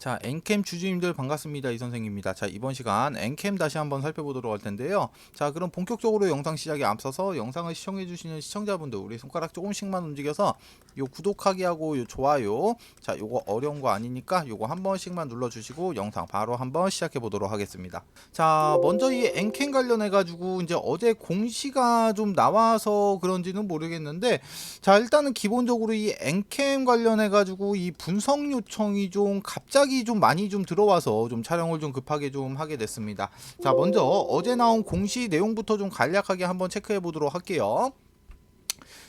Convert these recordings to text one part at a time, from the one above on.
자, 엔캠 주주님들 반갑습니다. 이 선생입니다. 자, 이번 시간 엔캠 다시 한번 살펴보도록 할 텐데요. 자, 그럼 본격적으로 영상 시작에 앞서서 영상을 시청해주시는 시청자분들 우리 손가락 조금씩만 움직여서 요 구독하기 하고 요 좋아요, 자, 요거 어려운 거 아니니까 요거 한 번씩만 눌러주시고 영상 바로 한번 시작해 보도록 하겠습니다. 자, 먼저 이 엔캠 관련해 가지고 이제 어제 공시가 좀 나와서 그런지는 모르겠는데, 자, 일단은 기본적으로 이 엔캠 관련해 가지고 이 분석 요청이 좀 갑자기 좀 많이 좀 들어와서 좀 촬영을 좀 급하게 좀 하게 됐습니다. 자, 먼저 어제 나온 공시 내용부터 좀 간략하게 한번 체크해 보도록 할게요.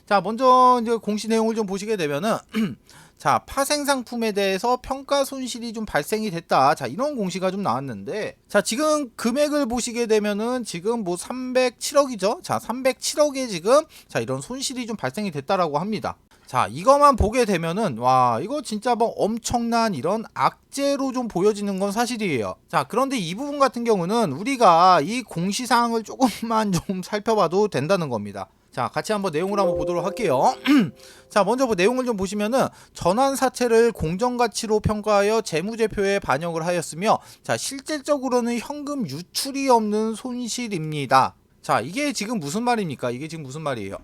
자, 먼저 이제 공시 내용을 좀 보시게 되면은 자, 파생 상품에 대해서 평가 손실이 좀 발생이 됐다. 자, 이런 공시가 좀 나왔는데, 자, 지금 금액을 보시게 되면은 지금 뭐 307억이죠. 자, 307억에 지금 자, 이런 손실이 좀 발생이 됐다라고 합니다. 자, 이거만 보게 되면은 와, 이거 진짜 뭐 엄청난 이런 악재로 좀 보여지는 건 사실이에요. 자, 그런데 이 부분 같은 경우는 우리가 이 공시사항을 조금만 좀 살펴봐도 된다는 겁니다. 자, 같이 한번 내용을 한번 보도록 할게요. 자, 먼저 뭐 내용을 좀 보시면은 전환사채를 공정가치로 평가하여 재무제표에 반영을 하였으며, 자, 실질적으로는 현금 유출이 없는 손실입니다. 자, 이게 지금 무슨 말입니까? 이게 지금 무슨 말이에요?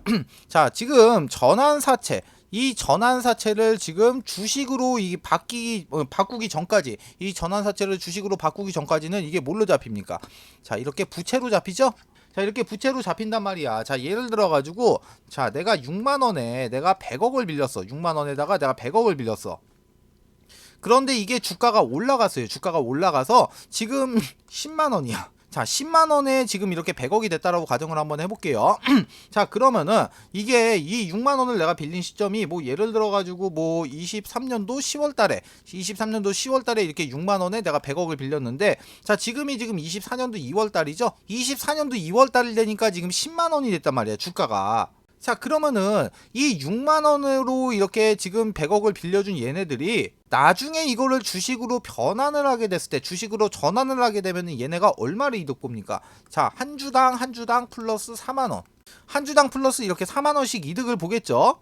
자, 지금 전환사채, 이 전환사채를 지금 주식으로 바꾸기 전까지, 이 전환사채를 주식으로 바꾸기 전까지는 이게 뭘로 잡힙니까? 자, 이렇게 부채로 잡히죠? 자, 이렇게 부채로 잡힌단 말이야. 자, 예를 들어 가지고, 자, 내가 6만원에 내가 100억을 빌렸어. 6만원에다가 내가 100억을 빌렸어. 그런데 이게 주가가 올라갔어요. 주가가 올라가서 지금 10만원이야. 자, 10만원에 지금 이렇게 100억이 됐다라고 가정을 한번 해볼게요. 자, 그러면은 이게 이 6만원을 내가 빌린 시점이 뭐 예를 들어가지고 뭐 23년도 10월달에 이렇게 6만원에 내가 100억을 빌렸는데, 자, 지금이 지금 24년도 2월달이죠. 24년도 2월달이 되니까 지금 10만원이 됐단 말이야, 주가가. 자, 그러면은 이 6만원으로 이렇게 지금 100억을 빌려준 얘네들이 나중에 이거를 주식으로 변환을 하게 됐을 때, 주식으로 전환을 하게 되면 얘네가 얼마를 이득 봅니까? 자, 한 주당 플러스 4만원, 한 주당 플러스 이렇게 4만원씩 이득을 보겠죠.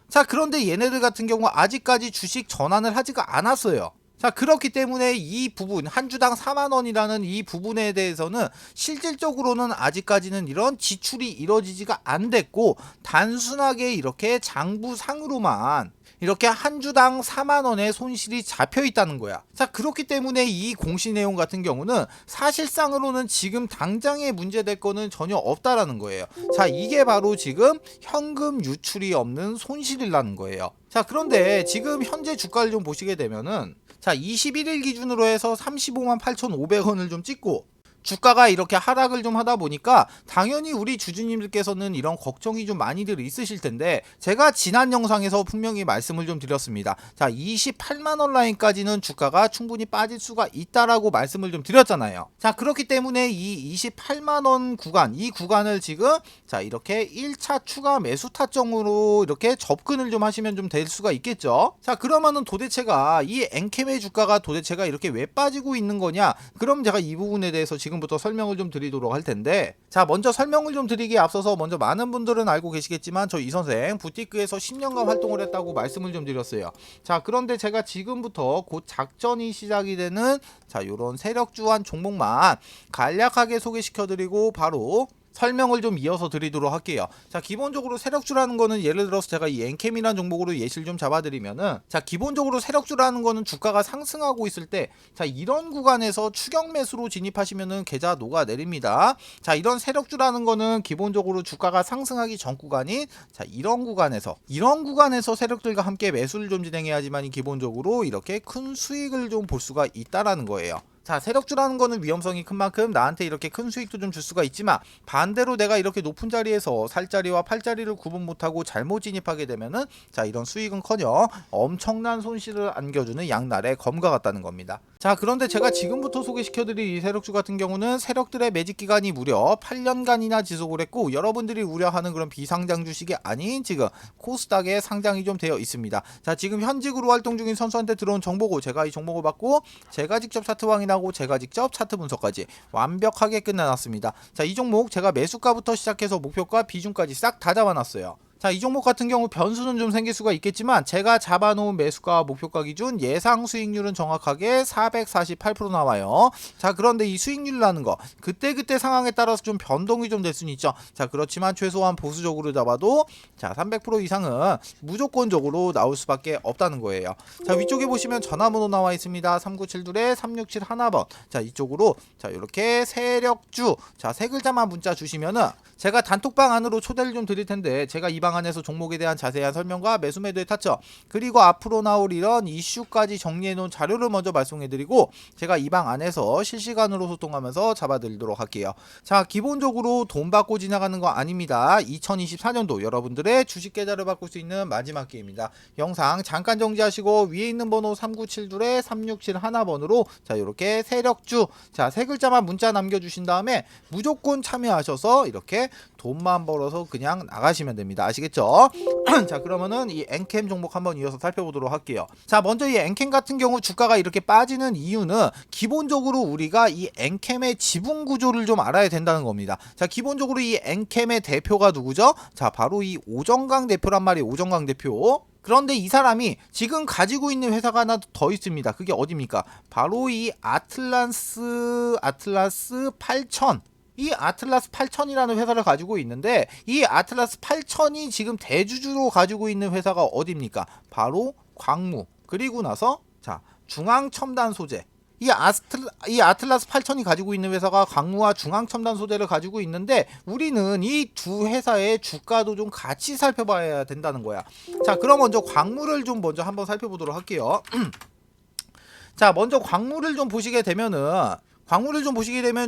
자, 그런데 얘네들 같은 경우 아직까지 주식 전환을 하지가 않았어요. 자, 그렇기 때문에 이 부분, 한 주당 4만원이라는 이 부분에 대해서는 실질적으로는 아직까지는 이런 지출이 이루어지지가 안 됐고, 단순하게 이렇게 장부상으로만 이렇게 한 주당 4만원의 손실이 잡혀 있다는 거야. 자, 그렇기 때문에 이 공시 내용 같은 경우는 사실상으로는 지금 당장에 문제될 거는 전혀 없다라는 거예요. 자, 이게 바로 지금 현금 유출이 없는 손실이라는 거예요. 자, 그런데 지금 현재 주가를 좀 보시게 되면은, 자, 21일 기준으로 해서 35만 8,500원을 좀 찍고 주가가 이렇게 하락을 좀 하다 보니까 당연히 우리 주주님들께서는 이런 걱정이 좀 많이들 있으실 텐데, 제가 지난 영상에서 분명히 말씀을 좀 드렸습니다. 자, 28만원 라인까지는 주가가 충분히 빠질 수가 있다라고 말씀을 좀 드렸잖아요. 자, 그렇기 때문에 이 28만원 구간, 이 구간을 지금 자, 이렇게 1차 추가 매수 타점으로 이렇게 접근을 좀 하시면 좀 될 수가 있겠죠. 자, 그러면은 도대체가 이 엔캠의 주가가 도대체가 이렇게 왜 빠지고 있는 거냐? 그럼 제가 이 부분에 대해서 지금부터 설명을 좀 드리도록 할 텐데, 자, 먼저 설명을 좀 드리기에 앞서서 먼저 많은 분들은 알고 계시겠지만 저 이 선생 부티크에서 10년간 활동을 했다고 말씀을 좀 드렸어요. 자, 그런데 제가 지금부터 곧 작전이 시작이 되는 자, 요런 세력주한 종목만 간략하게 소개시켜 드리고 바로 설명을 좀 이어서 드리도록 할게요. 자, 기본적으로 세력주라는 거는 예를 들어서 제가 이 엔캠이라는 종목으로 예시를 좀 잡아드리면은, 자, 기본적으로 세력주라는 거는 주가가 상승하고 있을 때, 자, 이런 구간에서 추격 매수로 진입하시면은 계좌 녹아내립니다. 자, 이런 세력주라는 거는 기본적으로 주가가 상승하기 전 구간인 자, 이런 구간에서 세력들과 함께 매수를 좀 진행해야지만 기본적으로 이렇게 큰 수익을 좀 볼 수가 있다라는 거예요. 자, 세력주라는 거는 위험성이 큰 만큼 나한테 이렇게 큰 수익도 좀 줄 수가 있지만, 반대로 내가 이렇게 높은 자리에서 살자리와 팔자리를 구분 못하고 잘못 진입하게 되면은 자, 이런 수익은커녕 엄청난 손실을 안겨주는 양날의 검과 같다는 겁니다. 자, 그런데 제가 지금부터 소개시켜드릴 이 세력주 같은 경우는 세력들의 매집 기간이 무려 8년간이나 지속을 했고, 여러분들이 우려하는 그런 비상장 주식이 아닌 지금 코스닥에 상장이 좀 되어 있습니다. 자, 지금 현직으로 활동 중인 선수한테 들어온 정보고, 제가 이 정보를 받고 제가 직접 차트 확인하고 제가 직접 차트 분석까지 완벽하게 끝내놨습니다. 자, 이 종목 제가 매수가부터 시작해서 목표가 비중까지 싹 다 잡아놨어요. 자, 이 종목 같은 경우 변수는 좀 생길 수가 있겠지만 제가 잡아놓은 매수가 목표가 기준 예상 수익률은 정확하게 448% 나와요. 자, 그런데 이 수익률이라는 거 그때그때 상황에 따라서 좀 변동이 좀 될 수는 있죠. 자, 그렇지만 최소한 보수적으로 잡아도 자 300% 이상은 무조건적으로 나올 수밖에 없다는 거예요. 자, 위쪽에 보시면 전화번호 나와 있습니다. 3972-3671번. 자, 이쪽으로 자 이렇게 세력주 자 세 글자만 문자 주시면은 제가 단톡방 안으로 초대를 좀 드릴 텐데 제가 이 방 안에서 종목에 대한 자세한 설명과 매수 매도의 타점 그리고 앞으로 나올 이런 이슈까지 정리해 놓은 자료를 먼저 발송해 드리고 제가 이 방 안에서 실시간으로 소통하면서 잡아드리도록 할게요. 자, 기본적으로 돈 받고 지나가는 거 아닙니다. 2024년도 여러분들의 주식 계좌를 바꿀 수 있는 마지막 기회입니다. 영상 잠깐 정지하시고 위에 있는 번호 3972-3671번으로 자 이렇게 세력주 자 세 글자만 문자 남겨주신 다음에 무조건 참여하셔서 이렇게 돈만 벌어서 그냥 나가시면 됩니다. 아시겠죠? 자, 그러면은 이 엔캠 종목 한번 이어서 살펴보도록 할게요. 자, 먼저 이 엔캠 같은 경우 주가가 이렇게 빠지는 이유는 기본적으로 우리가 이 엔캠의 지분 구조를 좀 알아야 된다는 겁니다. 자, 기본적으로 이 엔캠의 대표가 누구죠? 자, 바로 이 오정강 대표란 말이에요. 오정강 대표. 그런데 이 사람이 지금 가지고 있는 회사가 하나 더 있습니다. 그게 어디입니까? 바로 이 아틀라스 8000. 이 아틀라스 8000이라는 회사를 가지고 있는데 이 아틀라스 8000이 지금 대주주로 가지고 있는 회사가 어디입니까? 바로 광무. 그리고 나서 자 중앙첨단 소재. 이 아틀라스 8000이 가지고 있는 회사가 광무와 중앙첨단 소재를 가지고 있는데 우리는 이 두 회사의 주가도 좀 같이 살펴봐야 된다는 거야. 자, 그럼 먼저 광무를 좀 먼저 한번 살펴보도록 할게요. 자, 먼저 광무를 좀 보시게 되면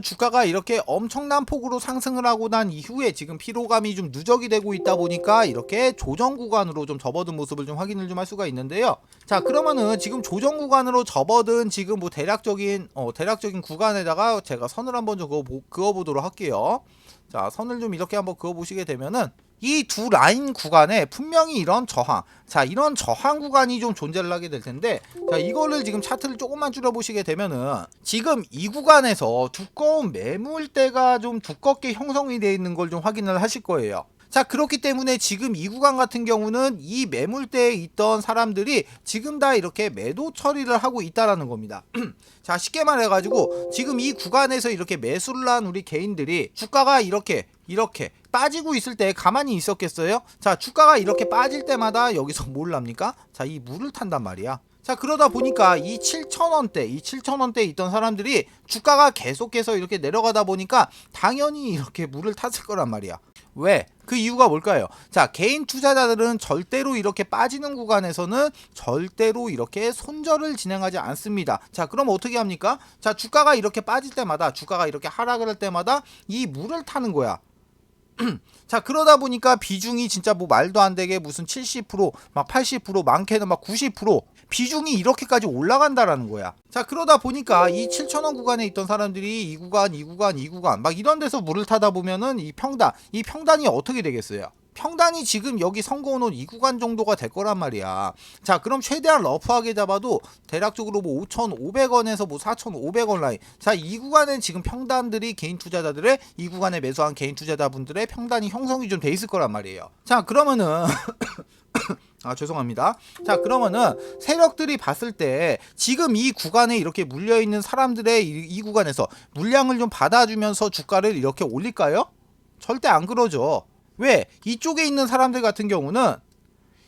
주가가 이렇게 엄청난 폭으로 상승을 하고 난 이후에 지금 피로감이 좀 누적이 되고 있다 보니까 이렇게 조정 구간으로 좀 접어든 모습을 좀 확인을 좀 할 수가 있는데요. 자, 그러면은 지금 조정 구간으로 접어든 지금 뭐 대략적인 구간에다가 제가 선을 한번 좀 그어보도록 할게요. 자, 선을 좀 이렇게 한번 그어보시게 되면은 이 두 라인 구간에 분명히 이런 저항, 자 이런 저항 구간이 좀 존재를 하게 될 텐데, 자 이거를 지금 차트를 조금만 줄여보시게 되면은 지금 이 구간에서 두꺼운 매물대가 좀 두껍게 형성이 되어 있는 걸 좀 확인을 하실 거예요. 자, 그렇기 때문에 지금 이 구간 같은 경우는 이 매물대에 있던 사람들이 지금 다 이렇게 매도 처리를 하고 있다라는 겁니다. 자, 쉽게 말해가지고 지금 이 구간에서 이렇게 매수를 한 우리 개인들이 주가가 이렇게 빠지고 있을 때 가만히 있었겠어요? 자, 주가가 이렇게 빠질 때마다 여기서 뭘 합니까? 자, 이 물을 탄단 말이야. 자, 그러다 보니까 이 7,000원대 있던 사람들이 주가가 계속해서 이렇게 내려가다 보니까 당연히 이렇게 물을 탔을 거란 말이야. 왜? 그 이유가 뭘까요? 자, 개인 투자자들은 절대로 이렇게 빠지는 구간에서는 절대로 이렇게 손절을 진행하지 않습니다. 자, 그럼 어떻게 합니까? 자, 주가가 이렇게 빠질 때마다, 주가가 이렇게 하락을 할 때마다 이 물을 타는 거야. 자, 그러다 보니까 비중이 진짜 뭐 말도 안 되게 무슨 70%, 막 80%, 많게는 막 90% 비중이 이렇게까지 올라간다라는 거야. 자, 그러다 보니까 이 7,000원 구간에 있던 사람들이 이 구간 막 이런 데서 물을 타다 보면은 이 평단이 어떻게 되겠어요? 평단이 지금 여기 선거놓은 이 구간 정도가 될 거란 말이야. 자, 그럼 최대한 러프하게 잡아도 대략적으로 뭐 5,500원에서 뭐 4,500원 라인. 자, 이 구간에 지금 평단들이 개인 투자자들의 이 구간에 매수한 개인 투자자분들의 평단이 형성이 좀 돼 있을 거란 말이에요. 자, 그러면은 죄송합니다. 자, 그러면은 세력들이 봤을 때 지금 이 구간에 이렇게 물려있는 사람들의 이 구간에서 물량을 좀 받아주면서 주가를 이렇게 올릴까요? 절대 안 그러죠. 왜? 이쪽에 있는 사람들 같은 경우는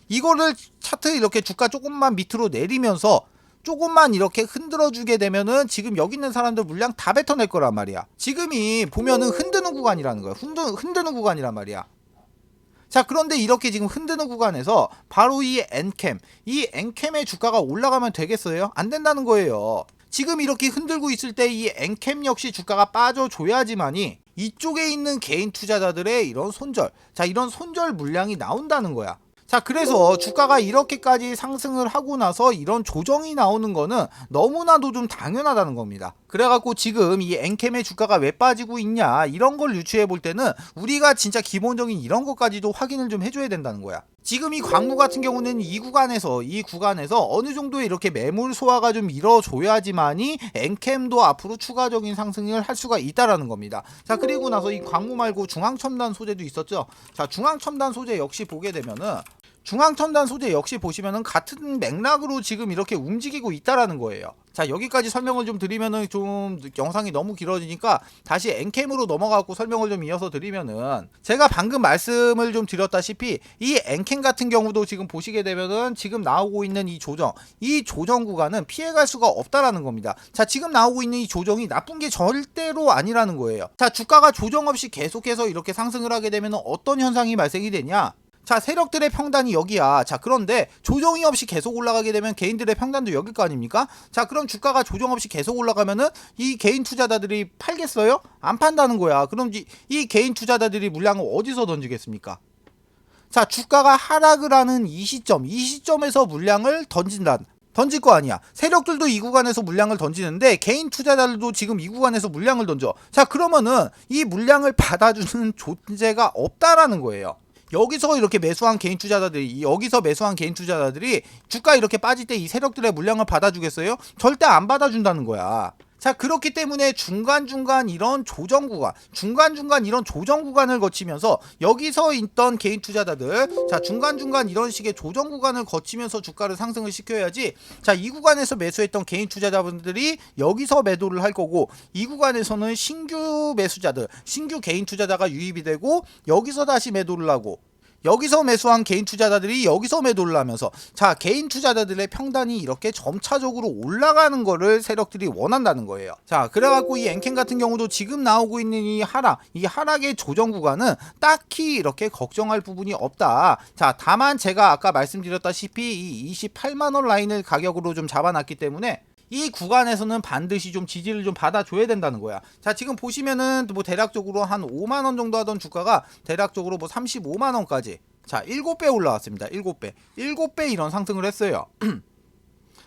이거를 차트 이렇게 주가 조금만 밑으로 내리면서 조금만 이렇게 흔들어 주게 되면은 지금 여기 있는 사람들 물량 다 뱉어낼 거란 말이야. 지금이 보면은 흔드는 구간이라는 거야. 흔드는 구간이란 말이야. 자, 그런데 이렇게 지금 흔드는 구간에서 바로 이 엔캠의 주가가 올라가면 되겠어요? 안 된다는 거예요. 지금 이렇게 흔들고 있을 때 이 엔캠 역시 주가가 빠져줘야지만이 이쪽에 있는 개인 투자자들의 이런 손절, 자 이런 손절 물량이 나온다는 거야. 자, 그래서 주가가 이렇게까지 상승을 하고 나서 이런 조정이 나오는 거는 너무나도 좀 당연하다는 겁니다. 그래갖고 지금 이 엔캠의 주가가 왜 빠지고 있냐 이런 걸 유추해 볼 때는 우리가 진짜 기본적인 이런 것까지도 확인을 좀 해줘야 된다는 거야. 지금 이 광무 같은 경우는 이 구간에서 어느 정도 이렇게 매물 소화가 좀 이뤄줘야지만이 엔캠도 앞으로 추가적인 상승을 할 수가 있다라는 겁니다. 자, 그리고 나서 이 광무 말고 중앙첨단 소재도 있었죠. 자, 중앙첨단 소재 역시 보게 되면은 중앙첨단 소재 역시 보시면은 같은 맥락으로 지금 이렇게 움직이고 있다라는 거예요. 자, 여기까지 설명을 좀 드리면은 좀 영상이 너무 길어지니까 다시 엔캠으로 넘어가고 설명을 좀 이어서 드리면은, 제가 방금 말씀을 좀 드렸다시피 이 엔캠 같은 경우도 지금 보시게 되면은 지금 나오고 있는 이 조정 구간은 피해갈 수가 없다라는 겁니다. 자, 지금 나오고 있는 이 조정이 나쁜 게 절대로 아니라는 거예요. 자, 주가가 조정 없이 계속해서 이렇게 상승을 하게 되면은 어떤 현상이 발생이 되냐? 자, 세력들의 평단이 여기야. 자, 그런데 조정이 없이 계속 올라가게 되면 개인들의 평단도 여길 거 아닙니까? 자, 그럼 주가가 조정 없이 계속 올라가면은 이 개인 투자자들이 팔겠어요? 안 판다는 거야. 그럼 이 개인 투자자들이 물량을 어디서 던지겠습니까? 자, 주가가 하락을 하는 이 시점에서 물량을 던질 거 아니야. 세력들도 이 구간에서 물량을 던지는데 개인 투자자들도 지금 이 구간에서 물량을 던져. 자, 그러면은 이 물량을 받아주는 존재가 없다라는 거예요. 여기서 매수한 개인 투자자들이 주가 이렇게 빠질 때 이 세력들의 물량을 받아주겠어요? 절대 안 받아준다는 거야. 자, 그렇기 때문에 중간중간 이런 조정 구간을 거치면서 여기서 있던 개인 투자자들, 자, 중간중간 이런 식의 조정 구간을 거치면서 주가를 상승을 시켜야지. 자, 이 구간에서 매수했던 개인 투자자분들이 여기서 매도를 할 거고, 이 구간에서는 신규 개인 투자자가 유입이 되고 여기서 다시 매도를 하고, 여기서 매수한 개인 투자자들이 여기서 매도를 하면서, 자, 개인 투자자들의 평단이 이렇게 점차적으로 올라가는 거를 세력들이 원한다는 거예요. 자, 그래갖고 이 엔캠 같은 경우도 지금 나오고 있는 이 하락의 조정 구간은 딱히 이렇게 걱정할 부분이 없다. 자, 다만 제가 아까 말씀드렸다시피 이 28만원 라인을 가격으로 좀 잡아놨기 때문에 이 구간에서는 반드시 좀 지지를 좀 받아줘야 된다는 거야. 자, 지금 보시면은 뭐 대략적으로 한 5만원 정도 하던 주가가 대략적으로 뭐 35만원까지, 자, 7배 올라왔습니다. 7배 이런 상승을 했어요.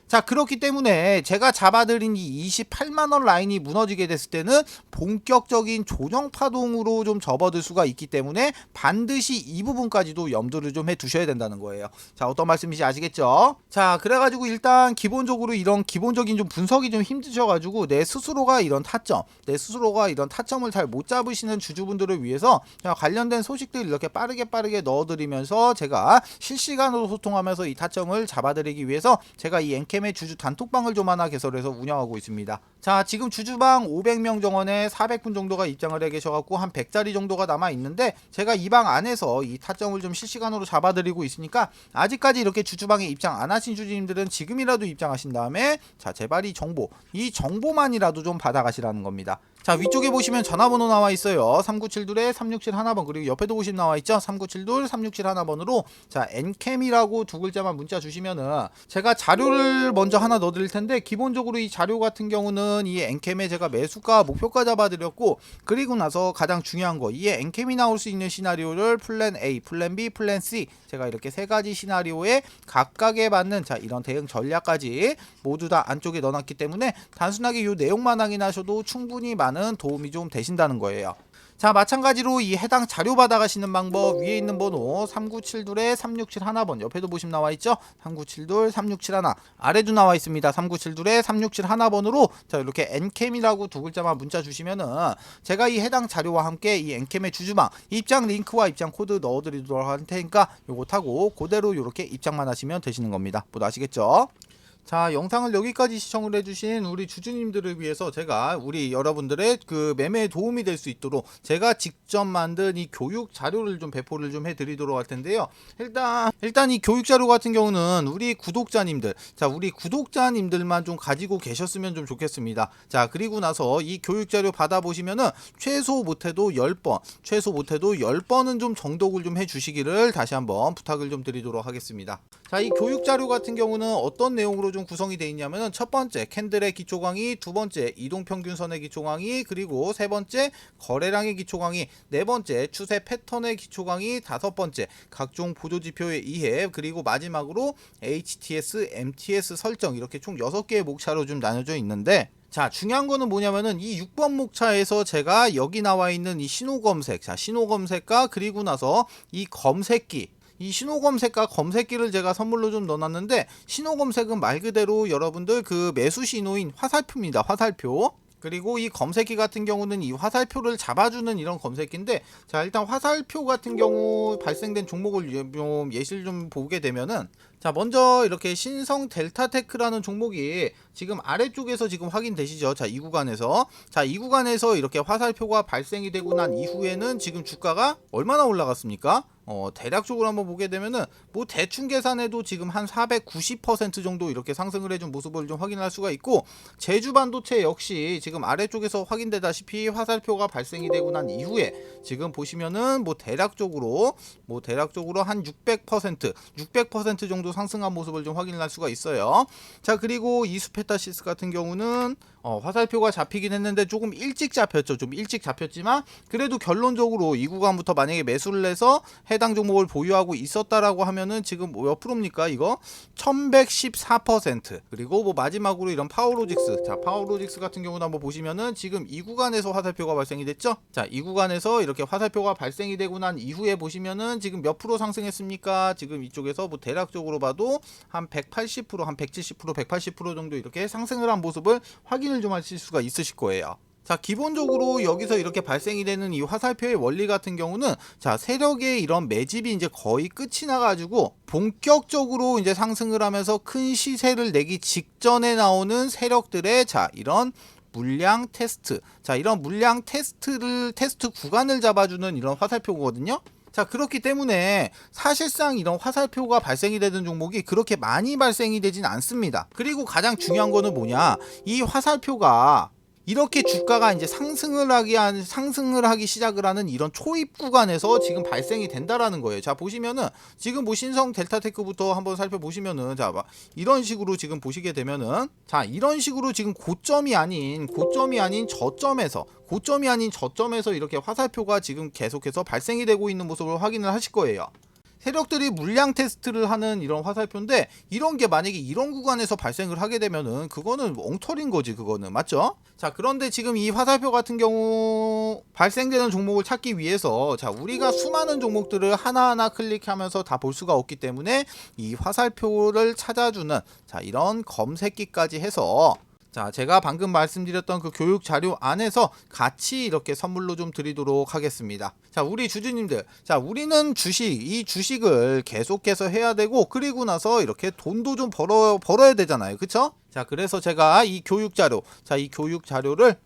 자, 그렇기 때문에 제가 잡아드린 이 28만원 라인이 무너지게 됐을 때는 본격적인 조정 파동으로 좀 접어들 수가 있기 때문에 반드시 이 부분까지도 염두를 좀 해두셔야 된다는 거예요. 자, 어떤 말씀인지 아시겠죠? 자, 그래가지고 일단 기본적으로 이런 기본적인 좀 분석이 좀 힘드셔가지고 내 스스로가 이런 타점을 잘 못 잡으시는 주주분들을 위해서 관련된 소식들 이렇게 빠르게 넣어드리면서 제가 실시간으로 소통하면서 이 타점을 잡아드리기 위해서 제가 이 엔캠의 주주 단톡방을 좀 하나 개설해서 운영하고 있습니다. 자, 지금 주주방 500명 정원에 400분 정도가 입장을 해 계셔갖고 한 100자리 정도가 남아 있는데, 제가 이 방 안에서 이 타점을 좀 실시간으로 잡아드리고 있으니까 아직까지 이렇게 주주방에 입장 안 하신 주주님들은 지금이라도 입장하신 다음에, 자, 제발 이 정보만이라도 좀 받아가시라는 겁니다. 자, 위쪽에 보시면 전화번호 나와 있어요. 3972-3671번, 그리고 옆에도 보시면 나와 있죠. 3972-3671번으로 자, 엔캠이라고 두 글자만 문자 주시면은 제가 자료를 먼저 하나 넣어 드릴 텐데, 기본적으로 이 자료 같은 경우는 이 엔캠에 제가 매수가 목표가 잡아 드렸고, 그리고 나서 가장 중요한 거, 이 엔캠이 나올 수 있는 시나리오를 플랜 A, 플랜 B, 플랜 C, 제가 이렇게 세 가지 시나리오에 각각에 맞는, 자, 이런 대응 전략까지 모두 다 안쪽에 넣어놨기 때문에 단순하게 이 내용만 확인하셔도 충분히 많은 도움이 좀 되신다는 거예요. 자, 마찬가지로 이 해당 자료 받아가시는 방법, 위에 있는 번호 3972-3671번, 옆에도 보시면 나와 있죠. 3972-3671, 아래도 나와 있습니다. 3972-3671번으로 자, 이렇게 엔캠이라고 두 글자만 문자 주시면은 제가 이 해당 자료와 함께 이 엔캠의 주주방 입장 링크와 입장 코드 넣어드리도록 할 테니까 요거 타고 그대로 이렇게 입장만 하시면 되시는 겁니다. 모두 아시겠죠? 자, 영상을 여기까지 시청을 해주신 우리 주주님들을 위해서 제가 우리 여러분들의 그 매매에 도움이 될 수 있도록 제가 직접 만든 이 교육 자료를 좀 배포를 좀 해드리도록 할 텐데요. 일단 이 교육 자료 같은 경우는 우리 구독자님들만 좀 가지고 계셨으면 좀 좋겠습니다. 자, 그리고 나서 이 교육 자료 받아보시면은 최소 못해도 10번은 좀 정독을 좀 해주시기를 다시 한번 부탁을 좀 드리도록 하겠습니다. 자, 이 교육 자료 같은 경우는 어떤 내용으로 좀 구성이 되어 있냐면은, 첫 번째 캔들의 기초 강의, 두 번째 이동평균선의 기초 강의, 그리고 세 번째 거래량의 기초 강의, 네 번째 추세 패턴의 기초 강의, 다섯 번째 각종 보조지표의 이해, 그리고 마지막으로 HTS, MTS 설정, 이렇게 총 6개의 목차로 좀 나눠져 있는데, 자, 중요한 거는 뭐냐면은 이 6번 목차에서 제가 여기 나와 있는 이 신호 검색, 자, 신호 검색과 그리고 나서 이 검색기, 이 신호검색과 검색기를 제가 선물로 좀 넣어놨는데, 신호검색은 말 그대로 여러분들 그 매수 신호인 화살표입니다. 화살표. 그리고 이 검색기 같은 경우는 이 화살표를 잡아주는 이런 검색기인데, 자 일단 화살표 같은 경우 발생된 종목을 좀 예시를 좀 보게 되면은, 자 먼저 이렇게 신성 델타테크라는 종목이 지금 아래쪽에서 지금 확인되시죠. 자 이 구간에서, 자 이 구간에서 이렇게 화살표가 발생이 되고 난 이후에는 지금 주가가 얼마나 올라갔습니까? 대략적으로 한번 보게 되면은 뭐 대충 계산해도 지금 한 490% 정도 이렇게 상승을 해준 모습을 좀 확인할 수가 있고, 제주 반도체 역시 지금 아래쪽에서 확인되다시피 화살표가 발생이 되고 난 이후에 지금 보시면은 뭐 대략적으로 한 600% 정도 상승한 모습을 좀 확인할 수가 있어요. 자 그리고 이수페타시스 같은 경우는 화살표가 잡히긴 했는데 조금 일찍 잡혔죠. 좀 일찍 잡혔지만 그래도 결론적으로 이 구간부터 만약에 매수를 해서 해당 종목을 보유하고 있었다라고 하면은 지금 몇 프로입니까? 이거 1114%. 그리고 뭐 마지막으로 이런 파워로직스. 자 파워로직스 같은 경우도 한번 보시면은 지금 이 구간에서 화살표가 발생이 됐죠. 자 이 구간에서 이렇게 화살표가 발생이 되고 난 이후에 보시면은 지금 몇 프로 상승했습니까? 지금 이쪽에서 뭐 대략적으로 봐도 한 180%, 한 170%, 180% 정도 이렇게 상승을 한 모습을 확인을 좀 하실 수가 있으실 거예요. 자 기본적으로 여기서 이렇게 발생이 되는 이 화살표의 원리 같은 경우는, 자 세력의 이런 매집이 이제 거의 끝이 나가지고 본격적으로 이제 상승을 하면서 큰 시세를 내기 직전에 나오는 세력들의 자 이런 물량 테스트, 자 이런 물량 테스트 구간을 잡아주는 이런 화살표거든요. 자 그렇기 때문에 사실상 이런 화살표가 발생이 되는 종목이 그렇게 많이 발생이 되진 않습니다. 그리고 가장 중요한 거는 뭐냐, 이 화살표가 이렇게 주가가 이제 상승을 하기 시작을 하는 이런 초입 구간에서 지금 발생이 된다라는 거예요. 자 보시면은 지금 뭐 신성 델타테크부터 한번 살펴보시면은, 자 이런 식으로 지금 보시게 되면은, 자 이런 식으로 지금 고점이 아닌 저점에서 이렇게 화살표가 지금 계속해서 발생이 되고 있는 모습을 확인을 하실 거예요. 세력들이 물량 테스트를 하는 이런 화살표인데, 이런 게 만약에 이런 구간에서 발생을 하게 되면은 그거는 엉터리인 거지, 그거는. 맞죠? 자 그런데 지금 이 화살표 같은 경우 발생되는 종목을 찾기 위해서, 자 우리가 수많은 종목들을 하나하나 클릭하면서 다 볼 수가 없기 때문에 이 화살표를 찾아주는 자 이런 검색기까지 해서, 자 제가 방금 말씀드렸던 그 교육 자료 안에서 같이 이렇게 선물로 좀 드리도록 하겠습니다. 자 우리 주주님들, 자 우리는 이 주식을 계속해서 해야 되고, 그리고 나서 이렇게 돈도 좀 벌어야 되잖아요. 그쵸? 자 그래서 제가 이 교육 자료, 자 이 교육 자료를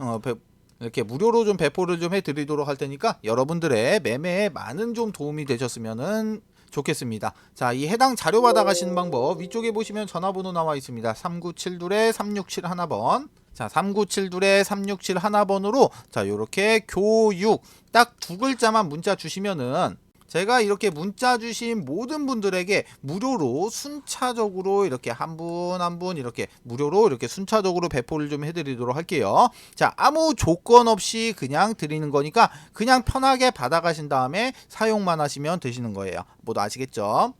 이렇게 무료로 좀 배포를 좀 해드리도록 할 테니까 여러분들의 매매에 많은 좀 도움이 되셨으면은 좋겠습니다. 자, 이 해당 자료 받아가시는 방법 위쪽에 보시면 전화번호 나와 있습니다. 3972-3671번. 자, 3972-3671번으로 자, 요렇게 교육 딱 두 글자만 문자 주시면은 제가 이렇게 문자 주신 모든 분들에게 무료로 순차적으로 이렇게 한 분 한 분 이렇게 무료로 이렇게 순차적으로 배포를 좀 해드리도록 할게요. 자 아무 조건 없이 그냥 드리는 거니까 그냥 편하게 받아가신 다음에 사용만 하시면 되시는 거예요. 모두 아시겠죠?